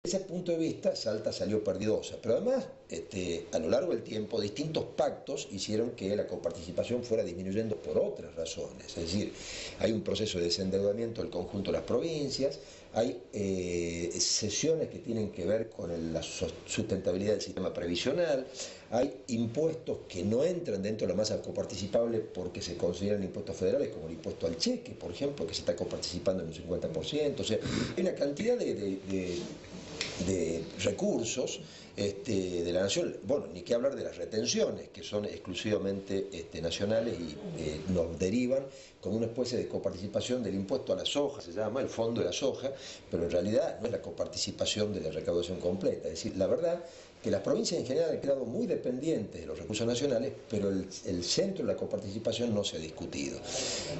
Desde ese punto de vista, Salta salió perdidosa, pero además, a lo largo del tiempo, distintos pactos hicieron que la coparticipación fuera disminuyendo por otras razones. Es decir, hay un proceso de desendeudamiento del conjunto de las provincias, hay cesiones que tienen que ver con la sustentabilidad del sistema previsional, hay impuestos que no entran dentro de la masa coparticipable porque se consideran impuestos federales, como el impuesto al cheque, por ejemplo, que se está coparticipando en un 50%. O sea, hay una cantidad de recursos de la nación, bueno, ni que hablar de las retenciones, que son exclusivamente nacionales y nos derivan como una especie de coparticipación del impuesto a la soja, se llama el fondo de la soja, pero en realidad no es la coparticipación de la recaudación completa. Es decir, la verdad que las provincias en general han quedado muy dependientes de los recursos nacionales, pero el centro de la coparticipación no se ha discutido.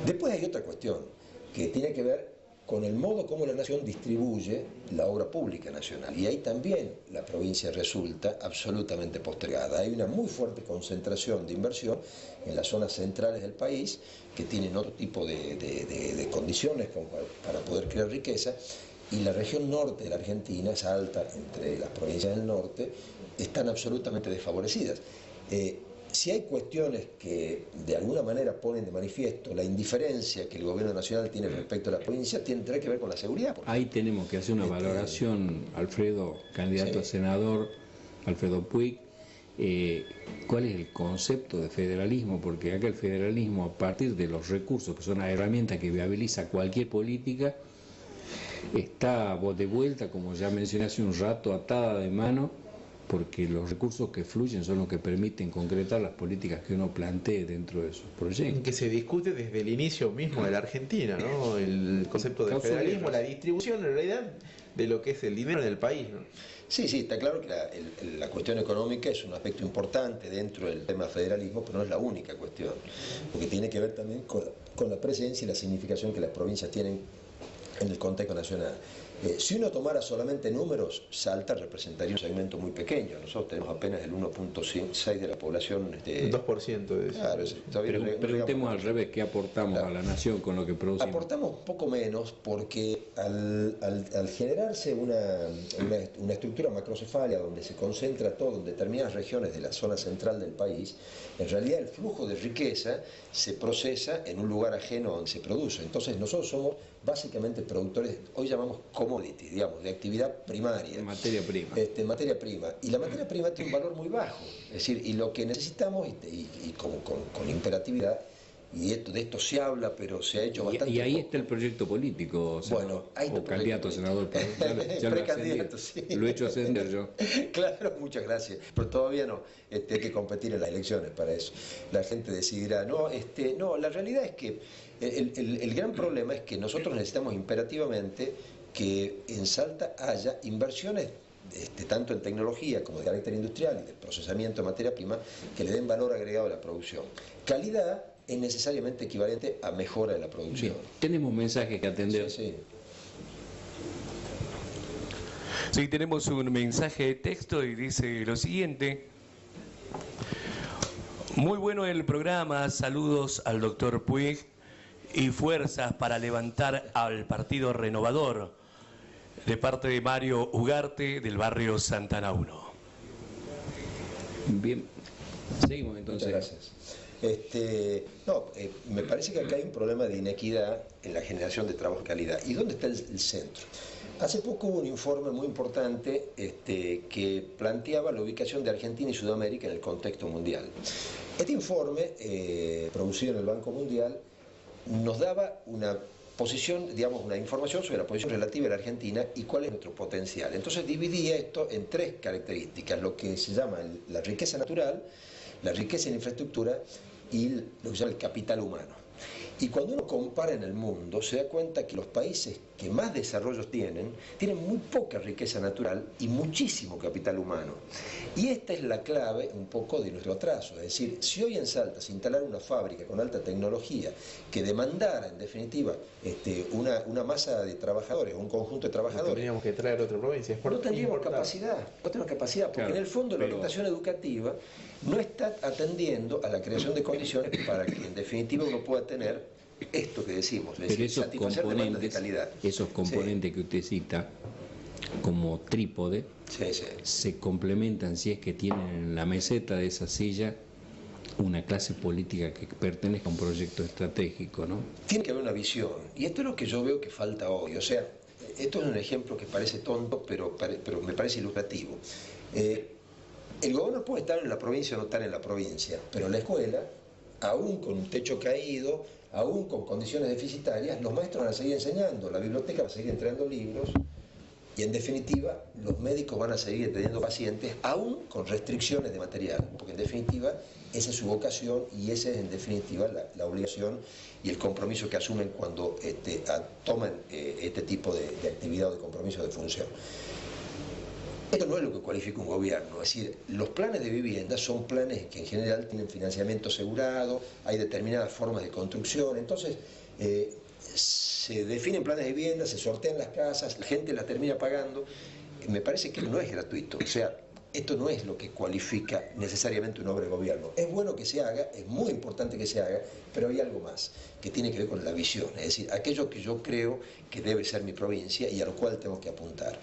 Después hay otra cuestión que tiene que ver con el modo como la nación distribuye la obra pública nacional. Y ahí también la provincia resulta absolutamente postergada. Hay una muy fuerte concentración de inversión en las zonas centrales del país, que tienen otro tipo de condiciones para poder crear riqueza, y la región norte de la Argentina, Salta, entre las provincias del norte, están absolutamente desfavorecidas. Si hay cuestiones que de alguna manera ponen de manifiesto la indiferencia que el gobierno nacional tiene respecto a la provincia, tendrá que ver con la seguridad. Ahí tenemos que hacer una valoración, Alfredo, candidato a senador, Alfredo Puig, cuál es el concepto de federalismo, porque acá el federalismo, a partir de los recursos, que son las herramientas que viabiliza cualquier política, está de vuelta, como ya mencioné hace un rato, atada de mano, porque los recursos que fluyen son los que permiten concretar las políticas que uno plantee dentro de esos proyectos. Que se discute desde el inicio mismo de la Argentina, ¿no? El concepto de federalismo, la distribución en realidad de lo que es el dinero del país, ¿no? Sí, está claro que la cuestión económica es un aspecto importante dentro del tema federalismo, pero no es la única cuestión, porque tiene que ver también con la presencia y la significación que las provincias tienen en el contexto nacional. Si uno tomara solamente números, Salta representaría un segmento muy pequeño. Nosotros tenemos apenas el 1.6 de la población. 2% de eso. Claro, pero preguntemos al revés, ¿qué aportamos a la nación con lo que producimos? Aportamos un poco menos porque al generarse una estructura macrocefalia donde se concentra todo en determinadas regiones de la zona central del país, en realidad el flujo de riqueza se procesa en un lugar ajeno donde se produce. Entonces nosotros somos básicamente productores, hoy llamamos commodity, digamos, de actividad primaria. Materia prima. Materia prima. Y la materia prima tiene un valor muy bajo. Es decir, y lo que necesitamos, y con imperatividad, y de esto se habla, pero se ha hecho bastante. Y ahí está el proyecto político, senador, bueno, ahí está o candidato a senador. Precandidato, sí. Lo he hecho ascender yo. Claro, muchas gracias. Pero todavía no, hay que competir en las elecciones para eso. La gente decidirá. No, la realidad es que el gran problema es que nosotros necesitamos imperativamente que en Salta haya inversiones tanto en tecnología como de carácter industrial y de procesamiento de materia prima que le den valor agregado a la producción. Calidad es necesariamente equivalente a mejora de la producción. Bien, tenemos mensajes que atender. Sí. Sí, tenemos un mensaje de texto y dice lo siguiente. Muy bueno el programa, saludos al doctor Puig y fuerzas para levantar al Partido Renovador, de parte de Mario Ugarte, del barrio Santana 1. Bien, seguimos entonces. Muchas gracias. Me parece que acá hay un problema de inequidad en la generación de trabajo de calidad. ¿Y dónde está el centro? Hace poco hubo un informe muy importante que planteaba la ubicación de Argentina y Sudamérica en el contexto mundial. Este informe, producido en el Banco Mundial, nos daba una posición, digamos, una información sobre la posición relativa de la Argentina y cuál es nuestro potencial. Entonces dividía esto en tres características: lo que se llama la riqueza natural, la riqueza en infraestructura y lo que se llama el capital humano. Y cuando uno compara en el mundo, se da cuenta que los países que más desarrollos tienen muy poca riqueza natural y muchísimo capital humano. Y esta es la clave un poco de nuestro atraso. Es decir, si hoy en Salta se instalara una fábrica con alta tecnología que demandara, en definitiva, una masa de trabajadores, un conjunto de trabajadores... Tendríamos que traer otra provincia. No tendríamos capacidad, porque claro, en el fondo la orientación educativa no está atendiendo a la creación de condiciones para que, en definitiva, uno pueda tener esto que decimos, es decir, satisfacer demandas de calidad. Esos componentes que usted cita como trípode, Sí, sí. se complementan si es que tienen en la meseta de esa silla una clase política que pertenezca a un proyecto estratégico, ¿no? Tiene que haber una visión, y esto es lo que yo veo que falta hoy. O sea, esto es un ejemplo que parece tonto, pero me parece ilustrativo. El gobierno puede estar en la provincia o no estar en la provincia, pero la escuela, aún con un techo caído, aún con condiciones deficitarias, los maestros van a seguir enseñando, la biblioteca va a seguir entregando libros, y en definitiva los médicos van a seguir teniendo pacientes, aún con restricciones de material, porque en definitiva esa es su vocación y esa es en definitiva la obligación y el compromiso que asumen cuando toman este tipo de actividad o de compromiso de función. Esto no es lo que cualifica un gobierno, es decir, los planes de vivienda son planes que en general tienen financiamiento asegurado, hay determinadas formas de construcción, entonces se definen planes de vivienda, se sortean las casas, la gente las termina pagando. Me parece que no es gratuito, o sea, esto no es lo que cualifica necesariamente una obra de gobierno. Es bueno que se haga, es muy importante que se haga, pero hay algo más que tiene que ver con la visión, es decir, aquello que yo creo que debe ser mi provincia y a lo cual tengo que apuntar.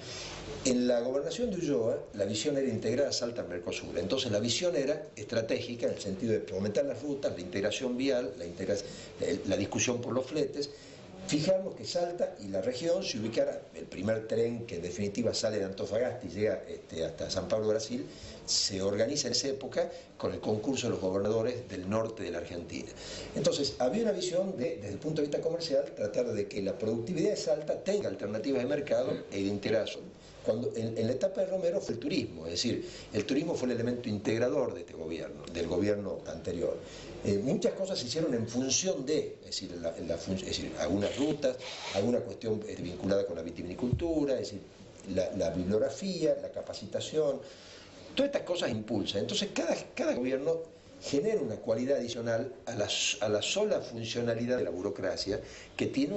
En la gobernación de Ulloa, la visión era integrar a Salta al Mercosur. Entonces la visión era estratégica en el sentido de fomentar las rutas, la integración vial, la discusión por los fletes, fijarnos que Salta y la región se ubicara, el primer tren que en definitiva sale de Antofagasta y llega hasta San Pablo, Brasil, se organiza en esa época con el concurso de los gobernadores del norte de la Argentina. Entonces había una visión de, desde el punto de vista comercial, tratar de que la productividad de Salta tenga alternativas de mercado e de integración. Cuando en la etapa de Romero fue el turismo, es decir, el turismo fue el elemento integrador de este gobierno, del gobierno anterior. Muchas cosas se hicieron en función de, es decir, algunas rutas, alguna cuestión vinculada con la vitivinicultura, es decir, la bibliografía, la capacitación, todas estas cosas impulsan. Entonces cada gobierno genera una cualidad adicional a la sola funcionalidad de la burocracia, que tiene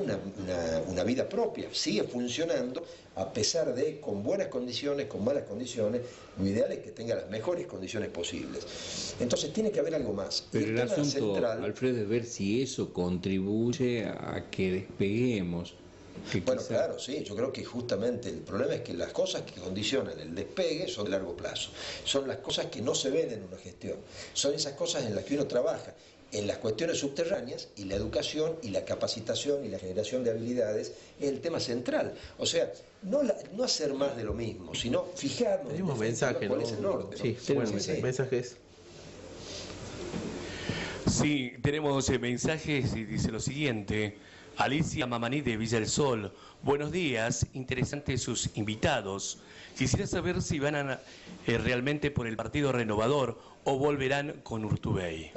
una vida propia, sigue funcionando a pesar de, con buenas condiciones, con malas condiciones. Lo ideal es que tenga las mejores condiciones posibles. Entonces tiene que haber algo más. Pero el asunto, central, Alfredo, es ver si eso contribuye a que despeguemos. Bueno, claro, sí, yo creo que justamente el problema es que las cosas que condicionan el despegue son de largo plazo, son las cosas que no se ven en una gestión, son esas cosas en las que uno trabaja, en las cuestiones subterráneas, y la educación y la capacitación y la generación de habilidades es el tema central. O sea, no hacer más de lo mismo, sino fijarnos en cuál es el norte, ¿no? Sí, bueno, mensajes. Sí, tenemos mensajes y dice lo siguiente. Alicia Mamaní de Villa del Sol. Buenos días, interesantes sus invitados. Quisiera saber si van realmente por el Partido Renovador o volverán con Urtubey.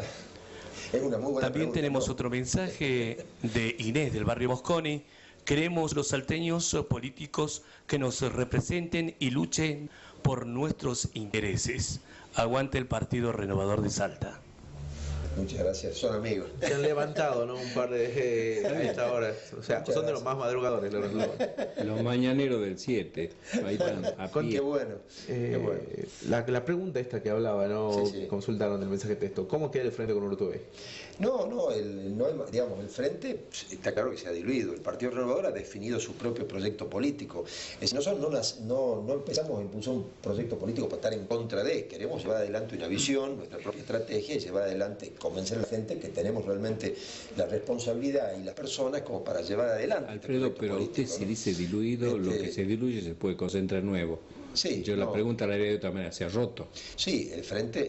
Es una muy buena También pregunta, tenemos ¿no? Otro mensaje de Inés del barrio Mosconi. Queremos los salteños políticos que nos representen y luchen por nuestros intereses. Aguante el Partido Renovador de Salta. Muchas gracias, son amigos. Se han levantado, ¿no? Un par de a esta hora. O sea, Muchas son de los más madrugadores. Los mañaneros del 7. Ahí están, a pie. Qué bueno. Qué bueno. La pregunta esta que hablaba, ¿no? Sí, sí. Consultaron el mensaje de texto. ¿Cómo queda el frente con Urtubey? No, el frente está claro que se ha diluido. El Partido Renovador ha definido su propio proyecto político. Es decir, nosotros no empezamos a impulsar un proyecto político para estar en contra de. Queremos llevar adelante una visión, nuestra propia estrategia, y llevar adelante, convencer a la gente que tenemos realmente la responsabilidad y las personas como para llevar adelante. Alfredo, pero usted si dice diluido, lo que se diluye se puede concentrar nuevo. Sí, yo la pregunta la haría de otra manera, ¿se ha roto? Sí, el frente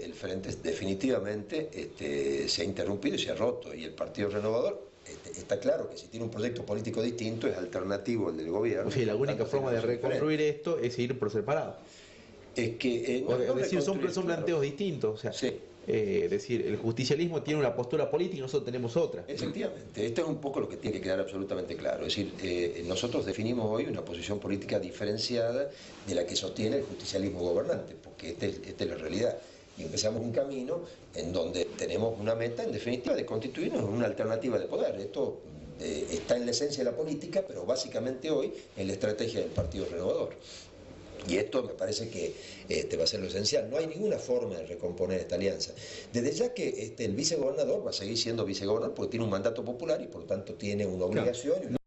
definitivamente se ha interrumpido y se ha roto, y el Partido Renovador está claro que si tiene un proyecto político distinto es alternativo al del gobierno. O sea, la única forma de reconstruir esto es ir por separado. Es que es decir, son planteos distintos, o sea, sí. Es decir, el justicialismo tiene una postura política y nosotros tenemos otra. Efectivamente, esto es un poco lo que tiene que quedar absolutamente claro. Es decir, nosotros definimos hoy una posición política diferenciada de la que sostiene el justicialismo gobernante, porque esta es la realidad. Y empezamos un camino en donde tenemos una meta, en definitiva, de constituirnos en una alternativa de poder. Esto está en la esencia de la política, pero básicamente hoy en la estrategia del Partido Renovador. Y esto me parece que va a ser lo esencial. No hay ninguna forma de recomponer esta alianza. Desde ya que el vicegobernador va a seguir siendo vicegobernador porque tiene un mandato popular y por tanto tiene una obligación.